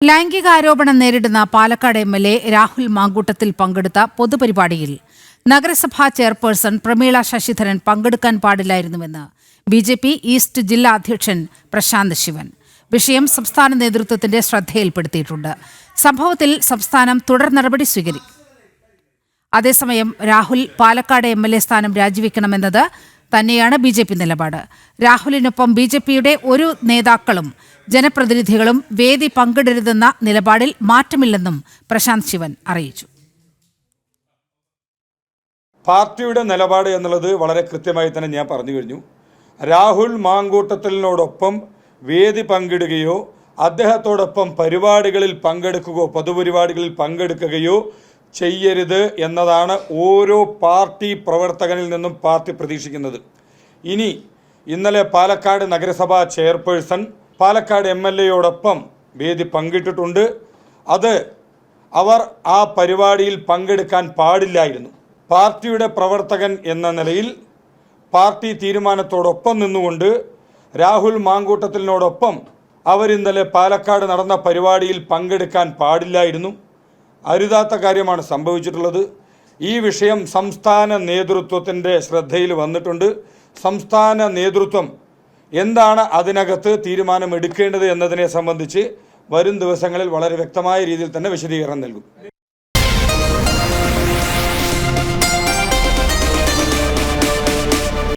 ലൈംഗികാരോപണം നേരിടുന്ന പാലക്കാട് എം.എൽ.എ. രാഹുൽ മാങ്കൂട്ടത്തിൽ പങ്കെടുത്ത പൊതുപരിപാടിയിൽ നഗരസഭാ ചെയർപേഴ്സൺ പ്രമീള ശശിധരൻ പങ്കെടുക്കാൻ പാടില്ലായിരുന്നുവെന്ന് ബി.ജെ.പി. ഈസ്റ്റ് ജില്ലാ അധ്യക്ഷൻ പ്രശാന്ത് ശിവൻ. വിഷയം സംസ്ഥാന നേതൃത്വത്തിന്റെ ശ്രദ്ധയിൽപ്പെടുത്തിയിട്ടുണ്ട്. സംഭവത്തിൽ സംസ്ഥാനം തുടർ നടപടി സ്വീകരിക്കും. അതേസമയം രാഹുൽ പാലക്കാട് എം.എൽ.എ. സ്ഥാനം രാജിവെക്കണമെന്നത് തന്നെയാണ് ബി.ജെ.പി. നിലപാട്. രാഹുലിനൊപ്പം ബി.ജെ.പിയുടെ ഒരു നേതാക്കളും ജനപ്രതിനിധികളും വേദി പങ്കിടരുതെന്ന നിലപാടിൽ മാറ്റമില്ലെന്നും പ്രശാന്ത് ശിവൻ അറിയിച്ചു. പാർട്ടിയുടെ നിലപാട് എന്നുള്ളത് വളരെ കൃത്യമായി തന്നെ ഞാൻ പറഞ്ഞു കഴിഞ്ഞു. രാഹുൽ മാങ്കൂട്ടത്തിനോടൊപ്പം വേദി പങ്കിടുകയോ അദ്ദേഹത്തോടൊപ്പം പരിപാടികളിൽ പങ്കെടുക്കുകയോ പൊതുപരിപാടികളിൽ പങ്കെടുക്കുകയോ ചെയ്യരുത് എന്നതാണ് ഓരോ പാർട്ടി പ്രവർത്തകനിൽ നിന്നും പാർട്ടി പ്രതീക്ഷിക്കുന്നത്. ഇന്നലെ പാലക്കാട് നഗരസഭാ ചെയർപേഴ്സൺ പാലക്കാട് എം.എൽ.എയോടൊപ്പം വേദി പങ്കിട്ടിട്ടുണ്ട്. അവർ ആ പരിപാടിയിൽ പങ്കെടുക്കാൻ പാടില്ലായിരുന്നു. പാർട്ടിയുടെ പ്രവർത്തകൻ എന്ന നിലയിൽ പാർട്ടി തീരുമാനത്തോടൊപ്പം നിന്നുകൊണ്ട് രാഹുൽ മാങ്കൂട്ടത്തിനോടൊപ്പം അവരിന്നലെ പാലക്കാട് നടന്ന പരിപാടിയിൽ പങ്കെടുക്കാൻ പാടില്ലായിരുന്നു. അരുതാത്ത കാര്യമാണ് സംഭവിച്ചിട്ടുള്ളത്. ഈ വിഷയം സംസ്ഥാന നേതൃത്വത്തിൻ്റെ ശ്രദ്ധയിൽ വന്നിട്ടുണ്ട്. സംസ്ഥാന നേതൃത്വം എന്താണ് അതിനകത്ത് തീരുമാനമെടുക്കേണ്ടത് എന്നതിനെ സംബന്ധിച്ച് വരും ദിവസങ്ങളിൽ വളരെ വ്യക്തമായ രീതിയിൽ തന്നെ വിശദീകരണം നൽകും.